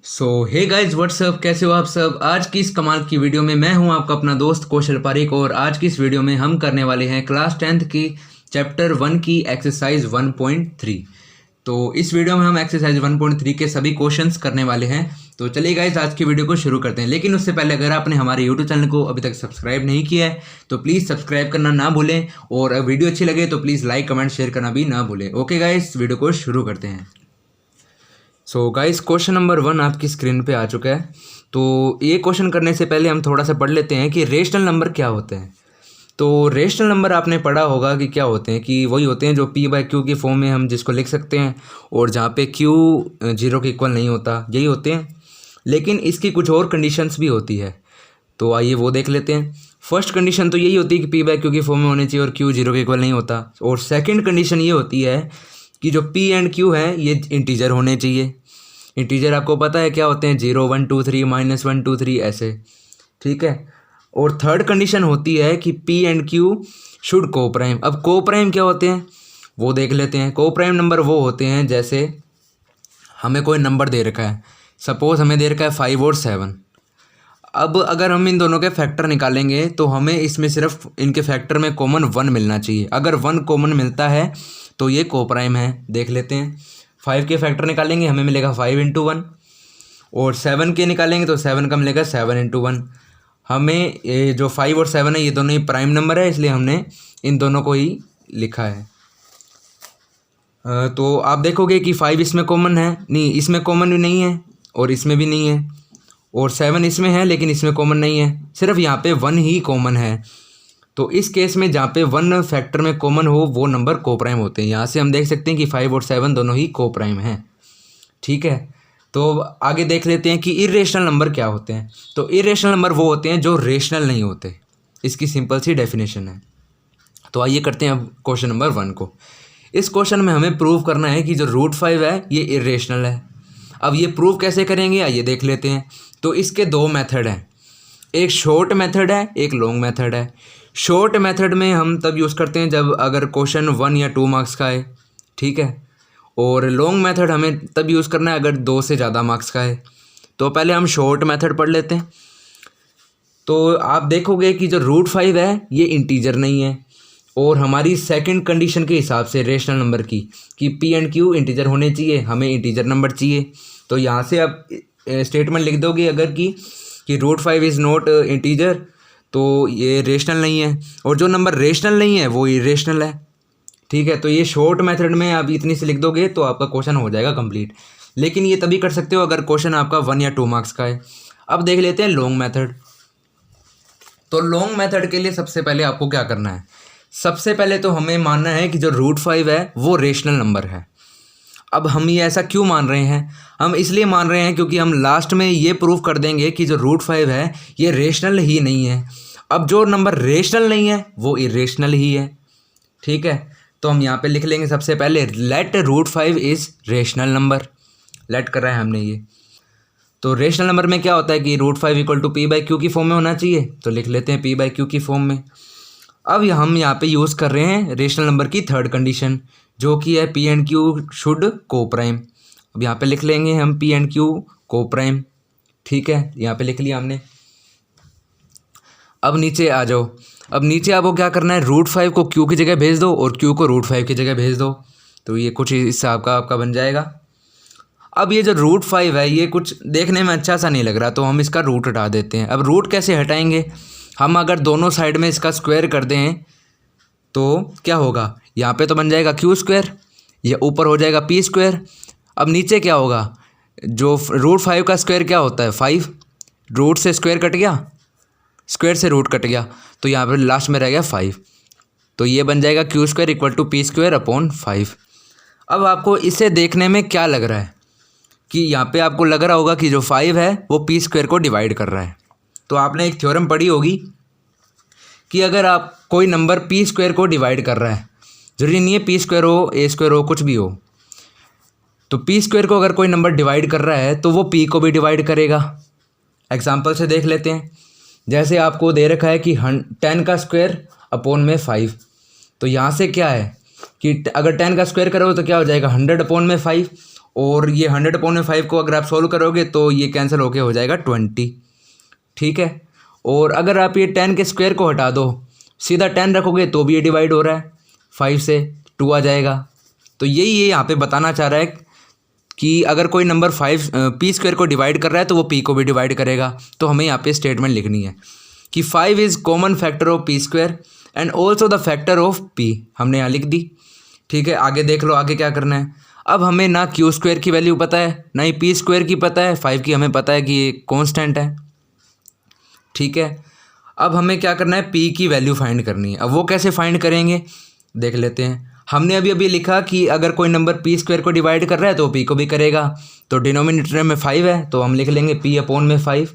सो hey guys what's up, कैसे हो आप सब। आज की इस कमाल की वीडियो में मैं हूं आपका अपना दोस्त कौशल पारिक और आज की इस वीडियो में हम करने वाले हैं क्लास 10th की चैप्टर 1 की एक्सरसाइज 1.3। तो इस वीडियो में हम एक्सरसाइज 1.3 के सभी क्वेश्चंस करने वाले हैं। तो चलिए गाइज आज की वीडियो को शुरू करते हैं, लेकिन उससे पहले अगर आपने हमारे यूट्यूब चैनल को अभी तक सब्सक्राइब नहीं किया है तो प्लीज़ सब्सक्राइब करना ना भूलें और वीडियो अच्छी लगे तो प्लीज़ लाइक कमेंट शेयर करना भी ना भूलें। ओके गाइज, वीडियो को शुरू करते हैं। सो गाइस, क्वेश्चन नंबर 1 आपकी स्क्रीन पे आ चुका है। तो ये क्वेश्चन करने से पहले हम थोड़ा सा पढ़ लेते हैं कि रेशनल नंबर क्या होते हैं। तो रेशनल नंबर आपने पढ़ा होगा कि क्या होते हैं, कि वही होते हैं जो p बाई क्यू की फॉर्म में हम जिसको लिख सकते हैं और जहाँ पे q 0 के इक्वल नहीं होता, यही होते हैं। लेकिन इसकी कुछ और कंडीशंस भी होती है, तो आइए वो देख लेते हैं। फर्स्ट कंडीशन तो यही होती है कि p बाई क्यू की फॉर्म में होनी चाहिए और q 0 के इक्वल नहीं होता। और सेकेंड कंडीशन ये होती है कि जो p एंड q है ये इंटीजर होने चाहिए। इंटीजर आपको पता है क्या होते हैं, 0 1 2 3 -1 2 3 ऐसे, ठीक है। और थर्ड कंडीशन होती है कि p एंड q शुड को प्राइम। अब को प्राइम क्या होते हैं वो देख लेते हैं। को प्राइम नंबर वो होते हैं, जैसे हमें कोई नंबर दे रखा है, सपोज हमें दे रखा है 5 और 7। अब अगर हम इन दोनों के फैक्टर निकालेंगे तो हमें इसमें सिर्फ इनके फैक्टर में कॉमन 1 मिलना चाहिए। अगर 1 कॉमन मिलता है तो ये को प्राइम है। देख लेते हैं, 5 के फैक्टर निकालेंगे हमें मिलेगा 5 × 1 और 7 के निकालेंगे तो 7 का मिलेगा 7 × 1। हमें ये जो 5 और 7 है ये दोनों ही प्राइम नंबर है, इसलिए हमने इन दोनों को ही लिखा है। तो आप देखोगे कि 5 इसमें कॉमन है, नहीं इसमें कॉमन भी नहीं है और इसमें भी नहीं है, और 7 इसमें है लेकिन इसमें कॉमन नहीं है, सिर्फ यहाँ पे 1 ही कॉमन है। तो इस केस में जहाँ पे 1 फैक्टर में कॉमन हो वो नंबर को प्राइम होते हैं। यहाँ से हम देख सकते हैं कि 5 और 7 दोनों ही को प्राइम हैं, ठीक है। तो आगे देख लेते हैं कि इरेशनल नंबर क्या होते हैं। तो इरेशनल नंबर वो होते हैं जो रेशनल नहीं होते, इसकी सिंपल सी डेफिनेशन है। तो आइए करते हैं अब क्वेश्चन नंबर 1 को। इस क्वेश्चन में हमें प्रूव करना है कि जो √5 है ये इरेशनल है। अब ये प्रूव कैसे करेंगे आइए देख लेते हैं। तो इसके दो मेथड हैं, एक शॉर्ट मेथड है एक लॉन्ग मेथड है। शॉर्ट मेथड में हम तब यूज़ करते हैं जब अगर क्वेश्चन 1 या 2 मार्क्स का है, ठीक है। और लॉन्ग मेथड हमें तब यूज़ करना है अगर 2 से ज़्यादा मार्क्स का है। तो पहले हम शॉर्ट मेथड पढ़ लेते हैं। तो आप देखोगे कि जो √5 है ये इंटीजर नहीं है, और हमारी सेकंड कंडीशन के हिसाब से रेशनल नंबर की कि p एंड q इंटीजर होने चाहिए, हमें इंटीजर नंबर चाहिए। तो यहाँ से आप स्टेटमेंट लिख दोगे अगर कि √5 इज़ नॉट इंटीजर, तो ये रेशनल नहीं है, और जो नंबर रेशनल नहीं है वो इरेशनल है, ठीक है। तो ये शॉर्ट मेथड में आप इतनी से लिख दोगे तो आपका क्वेश्चन हो जाएगा कंप्लीट। लेकिन ये तभी कर सकते हो अगर क्वेश्चन आपका 1 या 2 मार्क्स का है। अब देख लेते हैं लॉन्ग मेथड। तो लॉन्ग मेथड के लिए सबसे पहले आपको क्या करना है, सबसे पहले तो हमें मानना है कि जो √5 है वो रेशनल नंबर है। अब हम ये ऐसा क्यों मान रहे हैं, हम इसलिए मान रहे हैं क्योंकि हम लास्ट में ये प्रूव कर देंगे कि जो √5 है ये रेशनल ही नहीं है। अब जो नंबर रेशनल नहीं है वो इरेशनल ही है, ठीक है। तो हम यहाँ पे लिख लेंगे सबसे पहले let √5 is rational number. Late कर रहा है हमने ये। तो रेशनल नंबर में क्या होता है कि √5 = p बाई क्यू की फॉर्म में होना चाहिए, तो लिख लेते हैं p बाई क्यू की फॉर्म में। अब हम यहाँ पे यूज़ कर रहे हैं रेशनल नंबर की थर्ड कंडीशन, जो कि है p एंड q शुड को प्राइम। अब यहाँ पे लिख लेंगे हम p एंड q को प्राइम, ठीक है। यहाँ पे लिख लिया हमने। अब नीचे आ जाओ। अब नीचे आपको क्या करना है, √5 को q की जगह भेज दो और q को √5 की जगह भेज दो, तो ये कुछ इस हिसाब का आपका बन जाएगा। अब ये जो √5 है ये कुछ देखने में अच्छा सा नहीं लग रहा, तो हम इसका रूट हटा देते हैं। अब रूट कैसे हटाएंगे, हम अगर दोनों साइड में इसका स्क्वायर कर दें तो क्या होगा, यहाँ पे तो बन जाएगा q², ये ऊपर हो जाएगा p²। अब नीचे क्या होगा, जो √5 का स्क्वायर क्या होता है 5, रूट से स्क्वायर कट गया, स्क्वायर से रूट कट गया, तो यहाँ पर लास्ट में रह गया 5। तो ये बन जाएगा q² = p²/5। अब आपको इसे देखने में क्या लग रहा है कि यहाँ पे आपको लग रहा होगा कि जो 5 है वो p² को डिवाइड कर रहा है। तो आपने एक थ्योरम पढ़ी होगी कि अगर आप कोई नंबर p² को डिवाइड कर रहा है, जरूरी नहीं है p² हो a² हो कुछ भी हो, तो p² को अगर कोई नंबर डिवाइड कर रहा है तो वो p को भी डिवाइड करेगा। एग्जाम्पल से देख लेते हैं, जैसे आपको दे रखा है कि 10 का स्क्वायर अपॉन में 5, तो यहाँ से क्या है कि अगर 10 का स्क्वायर करोगे तो क्या हो जाएगा 100 अपॉन में 5, और ये 100/5 को अगर आप सोल्व करोगे तो ये कैंसिल होके हो जाएगा 20। ठीक है, और अगर आप ये 10 के स्क्वायर को हटा दो, सीधा 10 रखोगे तो भी ये डिवाइड हो रहा है 5 से, 2 आ जाएगा। तो यही ये यहाँ पे बताना चाह रहा है कि अगर कोई नंबर 5 पी स्क्वायर को डिवाइड कर रहा है तो वो पी को भी डिवाइड करेगा। तो हमें यहाँ पे स्टेटमेंट लिखनी है कि 5 is common factor of P square and also the factor of P. हमने यहाँ लिख दी। ठीक है, आगे देख लो आगे क्या करना है। अब हमें ना क्यू स्क्वायर की वैल्यू पता है ना ही पी स्क्वायर की पता है, 5 की हमें पता है कि ये कॉन्स्टेंट है। ठीक है, अब हमें क्या करना है, पी की वैल्यू फाइंड करनी है। अब वो कैसे फाइंड करेंगे देख लेते हैं। हमने अभी लिखा कि अगर कोई नंबर पी स्क्वायर को डिवाइड कर रहा है तो पी को भी करेगा। तो डिनोमिनेटर में 5 है तो हम लिख लेंगे पी अपॉन में 5।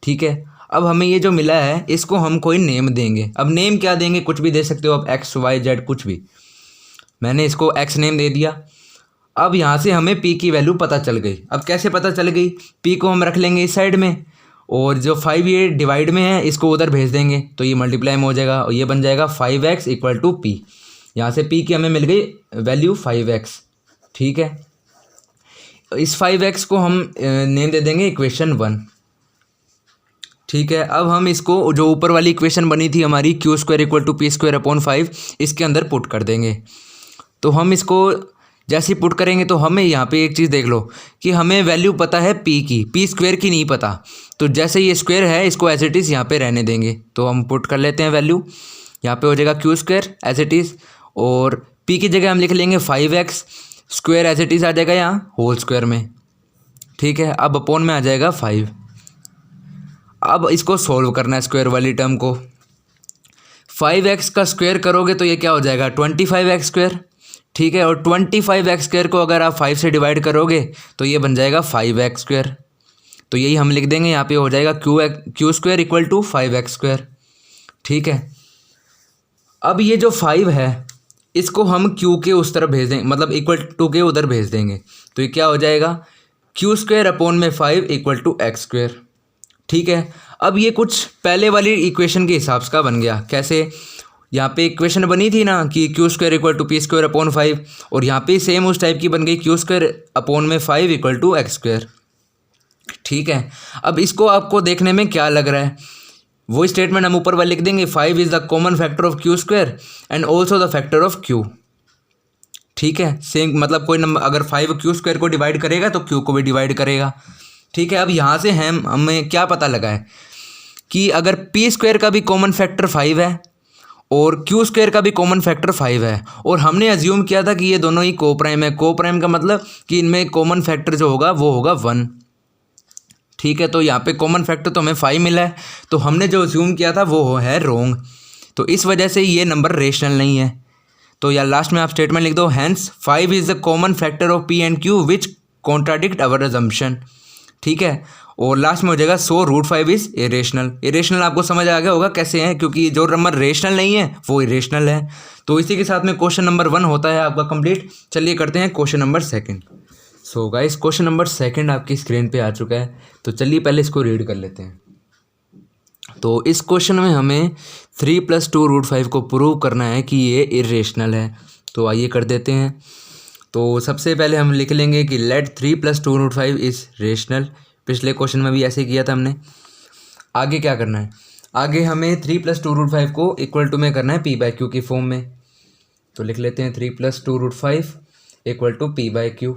ठीक है, अब हमें ये जो मिला है इसको हम कोई नेम देंगे। अब नेम क्या देंगे, कुछ भी दे सकते हो आप, एक्स वाई जेड कुछ भी। मैंने इसको एक्स नेम दे दिया। अब यहाँ से हमें पी की वैल्यू पता चल गई। अब कैसे पता चल गई, पी को हम रख लेंगे इस साइड में और जो 5 ये डिवाइड में है इसको उधर भेज देंगे तो ये मल्टीप्लाई में हो जाएगा और ये बन जाएगा 5x इक्वल टू पी। यहाँ से पी की हमें मिल गई वैल्यू 5x। ठीक है, इस 5x को हम नेम दे देंगे इक्वेशन 1। ठीक है, अब हम इसको जो ऊपर वाली इक्वेशन बनी थी हमारी Q square equal to P square upon 5 इसके अंदर पुट कर देंगे। तो हम इसको जैसे पुट करेंगे तो हमें यहाँ पे एक चीज़ देख लो कि हमें वैल्यू पता है पी की, पी स्क्वायर की नहीं पता। तो जैसे ये स्क्वायर है इसको एज इट इज़ यहाँ पे रहने देंगे। तो हम पुट कर लेते हैं वैल्यू, यहाँ पे हो जाएगा Q square as it is और पी की जगह हम लिख लेंगे 5x square as it is आ जाएगा यहाँ होल स्क्वायर में। ठीक है, अब अपॉन में आ जाएगा 5। अब इसको सॉल्व करना है स्क्वायर वाली टर्म को। 5x का स्क्वायर करोगे तो ये क्या हो जाएगा 25x स्क्वायर। ठीक है, और 25x स्क्वायर को अगर आप 5 से डिवाइड करोगे तो ये बन जाएगा 5x स्क्वायर। तो यही हम लिख देंगे, यहाँ पे हो जाएगा Q square equal to 5x square. ठीक है, अब ये जो 5 है इसको हम q के उस तरफ भेज देंगे, मतलब इक्वल टू के उधर भेज देंगे। तो ये क्या हो जाएगा क्यू स्क्वायर अपॉन में 5 इक्वल टू एक्स स्क्वायर। ठीक है, अब ये कुछ पहले वाली इक्वेशन के हिसाब का बन गया। कैसे, यहाँ पे इक्वेशन बनी थी ना कि Q square equal to P square upon 5 और यहाँ पे सेम उस टाइप की बन गई क्यू स्क्वायर अपॉन में 5 इक्वल टू एक्स स्क्वायर। ठीक है, अब इसको आपको देखने में क्या लग रहा है, वो स्टेटमेंट हम ऊपर वाले लिख देंगे 5 is the common factor of Q square and also the factor of Q. ठीक है, सेम मतलब कोई नंबर अगर 5 क्यू स्क्वायर को डिवाइड करेगा तो क्यू को भी डिवाइड करेगा। ठीक है, अब यहाँ से हमें क्या पता लगा है कि अगर पी स्क्वायर का भी कॉमन फैक्टर 5 है और क्यू स्क्वायर का भी कॉमन फैक्टर 5 है और हमने अज्यूम किया था कि ये दोनों ही कोप्राइम है। कोप्राइम का मतलब कि इनमें कॉमन फैक्टर जो होगा वो होगा 1। ठीक है, तो यहाँ पे कॉमन फैक्टर तो हमें 5 मिला है, तो हमने जो अज्यूम किया था वो है रॉन्ग। तो इस वजह से ये नंबर रेशनल नहीं है। तो या लास्ट में आप स्टेटमेंट लिख दो, hence 5 is the common factor of P and Q which contradict our assumption. ठीक है, और लास्ट में हो जाएगा सो √5 इज़ इरेशनल। इरेशनल आपको समझ आ गया होगा कैसे है, क्योंकि जो नंबर रेशनल नहीं है वो इरेशनल है। तो इसी के साथ में क्वेश्चन नंबर 1 होता है आपका कंप्लीट। चलिए करते हैं question number 2। So guys question number 2 आपकी स्क्रीन पे आ चुका है। तो चलिए पहले इसको रीड कर लेते हैं। तो इस क्वेश्चन में हमें 3 + 2 √5 को प्रूव करना है कि ये इरेशनल है। तो आइए कर देते हैं। तो सबसे पहले हम लिख लेंगे कि लेट 3 + 2 √5 इज़ रेशनल। पिछले क्वेश्चन में भी ऐसे किया था हमने। आगे क्या करना है, आगे हमें 3 + 2 √5 को इक्वल टू में करना है p/q की फॉर्म में। तो लिख लेते हैं 3 + 2 √5 इक्वल टू p/q।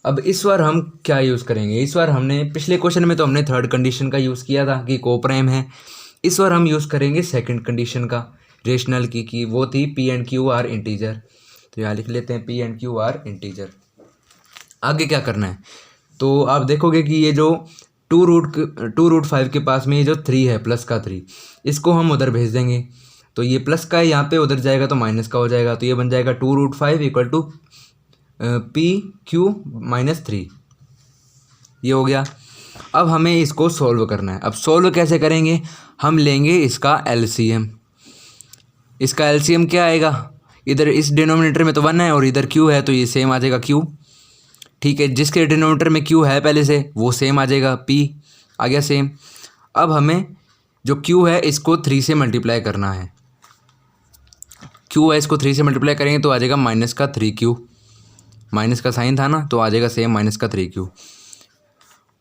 अब इस बार हम क्या यूज़ करेंगे, इस बार हमने पिछले क्वेश्चन में तो हमने थर्ड कंडीशन का यूज़ किया था कि कोप्राइम है। इस बार हम यूज़ करेंगे सेकंड कंडीशन का रेशनल की, कि वो थी p and q are integer. तो यहाँ लिख लेते हैं p and q are integer. आगे क्या करना है, तो आप देखोगे कि ये जो 2 √5 के पास में ये जो 3 है प्लस का 3, इसको हम उधर भेज देंगे। तो ये प्लस का है यहाँ पे, उधर जाएगा तो माइनस का हो जाएगा। तो ये बन जाएगा 2 √5 इक्वल टू p/q - 3। ये हो गया। अब हमें इसको सॉल्व करना है। अब सॉल्व कैसे करेंगे, हम लेंगे इसका एलसीएम। इसका एलसीएम क्या आएगा, इधर इस डिनोमिनेटर में तो 1 है और इधर q है तो ये सेम आ जाएगा q। ठीक है, जिसके डिनोमिनेटर में q है पहले से वो सेम आ जाएगा, p आ गया सेम। अब हमें जो q है इसको 3 से मल्टीप्लाई करना है। q है इसको 3 से मल्टीप्लाई करेंगे तो आ जाएगा -3q। माइनस का साइन था ना, तो आ जाएगा सेम -3Q।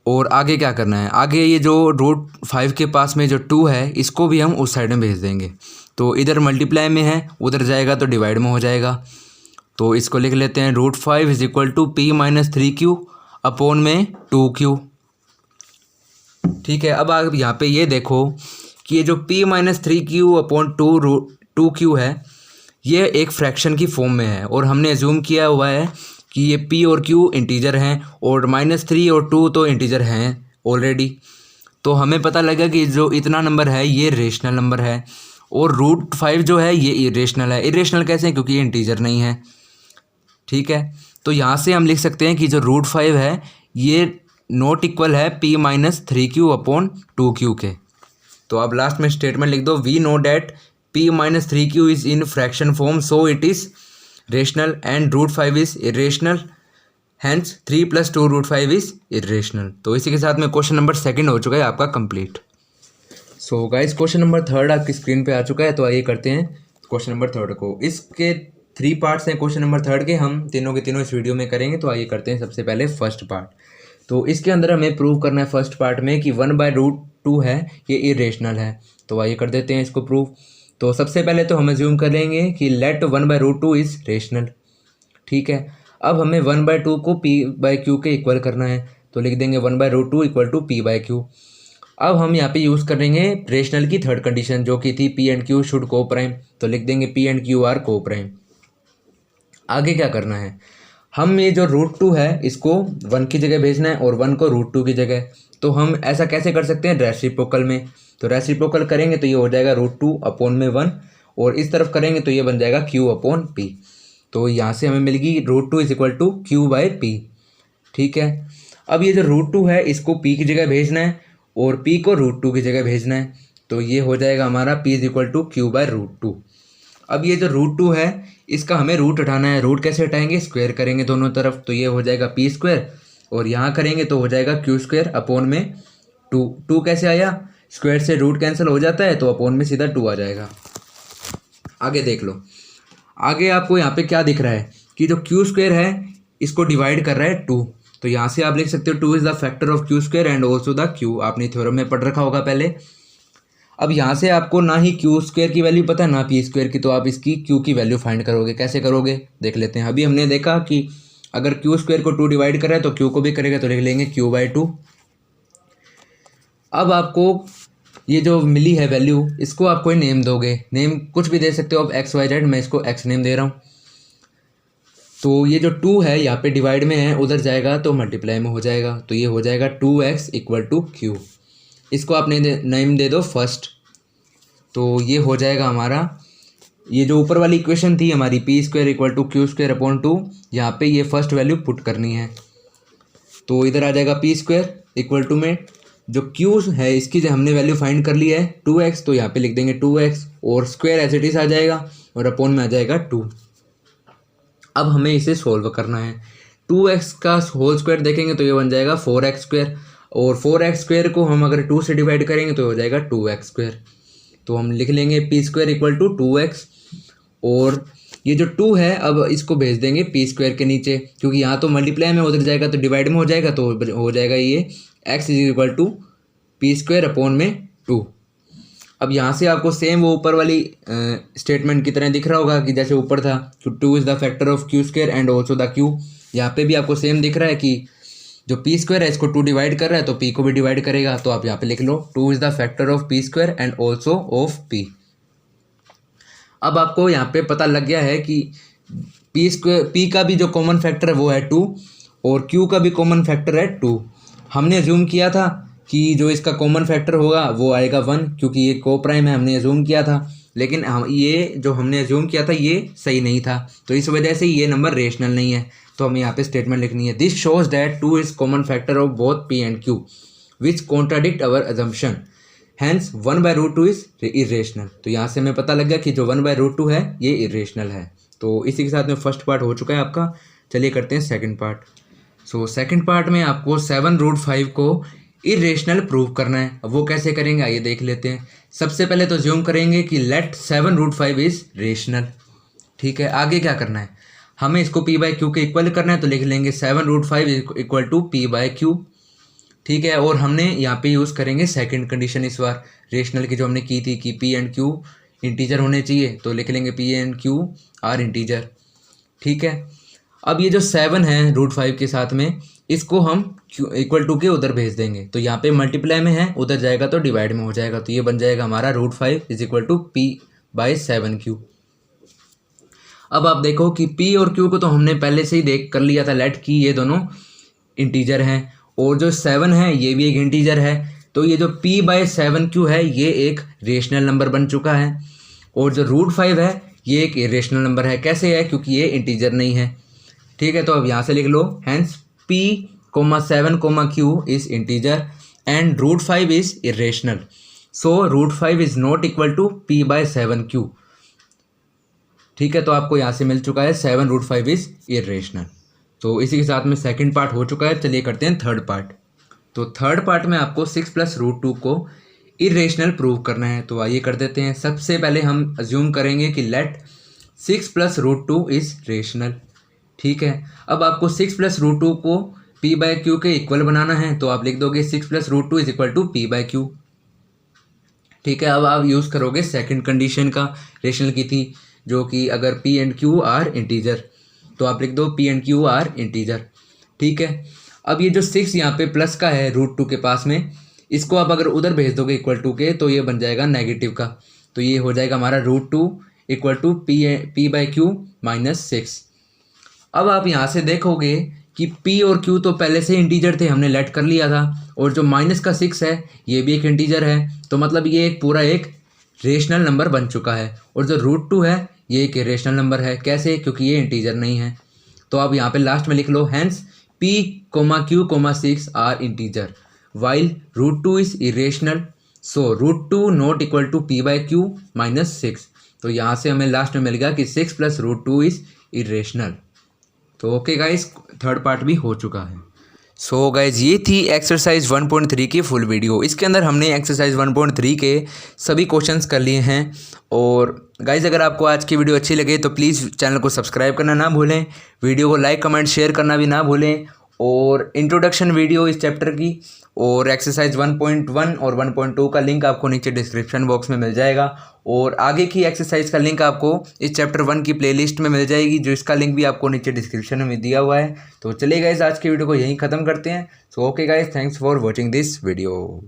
और आगे क्या करना है, आगे ये जो √5 के पास में जो 2 है इसको भी हम उस साइड में भेज देंगे। तो इधर मल्टीप्लाई में है, उधर जाएगा तो डिवाइड में हो जाएगा। तो इसको लिख लेते हैं √5 = P - 3Q अपॉन में 2Q। ठीक है, अब आप यहाँ पे ये देखो कि ये जो P - 3Q अपॉन 2Q है ये एक फ्रैक्शन की फॉर्म में है, और हमने एज्यूम किया हुआ है कि ये P और Q इंटीजर हैं और -3 और 2 तो इंटीजर हैं ऑलरेडी। तो हमें पता लगा कि जो इतना नंबर है ये रेशनल नंबर है, और √5 जो है ये इरेशनल है। इरेशनल कैसे? क्योंकि ये इंटीजर नहीं है। ठीक है, तो यहाँ से हम लिख सकते हैं कि जो √5 है ये नॉट इक्वल है P - 3Q अपॉन 2Q के। तो अब लास्ट में स्टेटमेंट लिख दो, we know that P - 3Q is in fraction form so it is rational and √5 is irrational, hence 3 + 2 √5 is irrational. तो इसी के साथ में क्वेश्चन नंबर 2 हो चुका है आपका complete. So guys question number 3 आपकी स्क्रीन पे आ चुका है। तो आइए करते हैं क्वेश्चन नंबर 3 को। इसके 3 पार्ट्स हैं क्वेश्चन नंबर 3 के, हम तीनों के तीनों इस वीडियो में करेंगे। तो आइए करते हैं सबसे पहले फर्स्ट पार्ट। तो इसके अंदर हमें प्रूव करना है फर्स्ट पार्ट में कि 1/√2 है ये इरेशनल है। तो आइए कर देते हैं इसको प्रूव। तो सबसे पहले तो हम अज्यूम कर लेंगे कि लेट 1/√2 इज़ रेशनल। ठीक है, अब हमें 1/2 को P/Q के इक्वल करना है, तो लिख देंगे 1/√2 = P/Q। अब हम यहाँ पे यूज़ करेंगे रेशनल की थर्ड कंडीशन जो कि थी P एंड Q शुड को प्राइम, तो लिख देंगे P एंड Q आर को प्राइम। आगे क्या करना है, हम ये जो √2 है इसको 1 की जगह भेजना है और 1 को √2 की जगह। तो हम ऐसा कैसे कर सकते हैं, रेसिप्रोकल में। तो रेसिप्रोकल करेंगे तो ये हो जाएगा √2 अपॉन में 1, और इस तरफ करेंगे तो ये बन जाएगा Q अपॉन P। तो यहाँ से हमें मिलेगी √2 = Q/P। ठीक है, अब ये जो √2 है इसको P की जगह भेजना है और P को √2 की जगह भेजना है। तो ये हो जाएगा हमारा P = Q/√2। अब ये जो √2 है इसका हमें रूट हटाना है। रूट कैसे हटाएंगे, स्क्वायर करेंगे दोनों तरफ, तो ये हो जाएगा P², और यहाँ करेंगे तो हो जाएगा Q² अपॉन में 2। 2 कैसे आया, स्क्वायर से रूट कैंसिल हो जाता है तो अपॉन में सीधा 2 आ जाएगा। आगे देख लो, आगे आपको यहाँ पे क्या दिख रहा है कि जो Q² है इसको डिवाइड कर रहा है 2। तो यहाँ से आप लिख सकते हो 2 is the factor of Q² and also the Q। आपने थ्योरम में पढ़ रखा होगा पहले। अब यहाँ से आपको ना ही Q² की वैल्यू पता है ना P², की, तो आप इसकी Q की वैल्यू फाइंड करोगे। कैसे करोगे देख लेते हैं। अभी हमने देखा कि अगर Q² को 2 डिवाइड कर रहा है तो Q को भी करेगा, तो लिख लेंगे Q/2। अब आपको ये जो मिली है वैल्यू इसको आप कोई नेम दोगे, नेम कुछ भी दे सकते हो आप, XYZ। मैं इसको X नेम दे रहा हूँ। तो ये जो 2 है यहाँ पे डिवाइड में है, उधर जाएगा तो मल्टीप्लाई में हो जाएगा, तो ये हो जाएगा 2X = Q। इसको आपने नेम दे दो फर्स्ट। तो ये हो जाएगा हमारा, ये जो ऊपर वाली इक्वेशन थी हमारी P² = Q² अपॉन 2, यहाँ पे ये फर्स्ट वैल्यू पुट करनी है। तो इधर आ जाएगा P² = में जो Q है इसकी जो हमने वैल्यू फाइंड कर ली है 2X, तो यहाँ पे लिख देंगे 2X, और स्क्वायर एज इट इज आ जाएगा और अपॉन में आ जाएगा 2। अब हमें इसे सोल्व करना है। 2X का होल स्क्वायर देखेंगे तो ये बन जाएगा 4X², और 4X² को हम अगर 2 से डिवाइड करेंगे तो हो जाएगा 2X²। तो हम लिख लेंगे P² = 2X, और ये जो 2 है अब इसको भेज देंगे P² के नीचे, क्योंकि यहाँ तो मल्टीप्लाई में, उधर जाएगा तो डिवाइड में हो जाएगा, तो हो जाएगा ये X = P² अपॉन में 2। अब यहाँ से आपको सेम वो ऊपर वाली स्टेटमेंट की तरह दिख रहा होगा कि जैसे ऊपर था कि 2 is the factor of Q² and also the Q। यहाँ पे भी आपको सेम दिख रहा है कि जो P² है इसको 2 डिवाइड कर रहा है तो P को भी डिवाइड करेगा। तो आप यहाँ पे लिख लो 2 is the factor of P² and also of P। अब आपको यहाँ पे पता लग गया है कि P का भी जो कॉमन फैक्टर है वो है 2, और Q का भी कॉमन फैक्टर है 2। हमने अज्यूम किया था कि जो इसका कॉमन फैक्टर होगा वो आएगा 1, क्योंकि ये को प्राइम है, हमने अज्यूम किया था। लेकिन हम ये जो हमने अज्यूम किया था ये सही नहीं था, तो इस वजह से ये नंबर रेशनल नहीं है। तो हमें यहाँ पे स्टेटमेंट लिखनी है, this shows that 2 is common factor of both P and Q which contradict our assumption, hence 1/√2 is irrational. तो यहाँ से हमें पता लग गया कि जो 1/√2 है ये इरेशनल है। तो इसी के साथ में फर्स्ट पार्ट हो चुका है आपका। चलिए करते हैं second part. So second part में आपको 7√5 को इरेशनल प्रूव करना है। अब वो कैसे करेंगे आइए देख लेते हैं। सबसे पहले तो ज्यूम करेंगे कि लेट 7√5 इज रेशनल। ठीक है, आगे क्या करना है, हमें इसको पी बाई क्यू के इक्वल करना है, तो लिख लेंगे 7√5 equal to P by Q. ठीक है, और हमने यहाँ पे यूज़ करेंगे सेकंड कंडीशन इस बार रेशनल की जो हमने की थी कि पी एंड क्यू इंटीजर होने चाहिए, तो लिख लेंगे P and Q R integer. ठीक है, अब ये जो 7 है √5 के साथ में, इसको हम इक्वल टू के उधर भेज देंगे, तो यहाँ पे मल्टीप्लाई में है, उधर जाएगा तो डिवाइड में हो जाएगा, तो ये बन जाएगा हमारा √5 is equal to P by 7Q। अब आप देखो कि P और Q को तो हमने पहले से ही देख कर लिया था लेट कि ये दोनों इंटीजर हैं, और जो 7 है ये भी एक इंटीजर है, तो ये जो P बाई 7Q है ये एक रेशनल नंबर बन चुका है, और जो √5 है ये एक इरेशनल नंबर है। कैसे है? क्योंकि ये इंटीजर नहीं है। ठीक है, तो अब यहाँ से लिख लो hence P, 7, Q is integer and √5 is irrational, so √5 is not equal to P by 7Q। ठीक है, तो आपको यहाँ से मिल चुका है 7√5 इज इरेशनल। तो इसी के साथ में सेकंड पार्ट हो चुका है। चलिए करते हैं थर्ड पार्ट। तो थर्ड पार्ट में आपको 6 + √2 को इरेशनल प्रूव करना है। तो आइए कर देते हैं। सबसे पहले हम अज्यूम करेंगे कि लेट 6 + √2 इज रेशनल। ठीक है, अब आपको 6 + √2 को P बाई Q के इक्वल बनाना है, तो आप लिख दोगे 6 + √2 is equal to P by Q। ठीक है, अब आप यूज़ करोगे सेकंड कंडीशन का, रेशनल की थी जो कि अगर P and Q are integer, तो आप लिख दो P and Q are integer. ठीक है, अब ये जो 6 यहाँ पे प्लस का है √2 के पास में, इसको आप अगर उधर भेज दोगे इक्वल टू के, तो ये बन जाएगा नेगेटिव का, तो ये हो जाएगा हमारा √2 equal to P by Q minus 6। अब आप यहाँ से देखोगे कि P और Q तो पहले से इंटीजर थे, हमने लेट कर लिया था, और जो माइनस का 6 है ये भी एक इंटीजर है, तो मतलब ये एक पूरा एक रेशनल नंबर बन चुका है, और जो √2 है ये एक इरेशनल नंबर है। कैसे? क्योंकि ये इंटीजर नहीं है। तो आप यहाँ पे लास्ट में लिख लो hence P, Q, 6 are integer while √2 is irrational, so √2 not equal to P by Q minus 6। तो यहाँ से हमें लास्ट में मिल गया कि 6 + √2 इज इरेशनल। तो ओके गाइस, थर्ड पार्ट भी हो चुका है। सो गाइज ये थी एक्सरसाइज 1.3 की फुल वीडियो। इसके अंदर हमने एक्सरसाइज 1.3 के सभी क्वेश्चंस कर लिए हैं। और गाइज अगर आपको आज की वीडियो अच्छी लगे तो प्लीज़ चैनल को सब्सक्राइब करना ना भूलें, वीडियो को लाइक कमेंट शेयर करना भी ना भूलें, और इंट्रोडक्शन वीडियो इस चैप्टर की और एक्सरसाइज 1.1 और 1.2 का लिंक आपको नीचे डिस्क्रिप्शन बॉक्स में मिल जाएगा, और आगे की एक्सरसाइज का लिंक आपको इस चैप्टर 1 की प्लेलिस्ट में मिल जाएगी, जो इसका लिंक भी आपको नीचे डिस्क्रिप्शन में दिया हुआ है। तो चलिए गाइस आज की वीडियो को यहीं ख़त्म करते हैं। So okay guys, thanks for watching this video.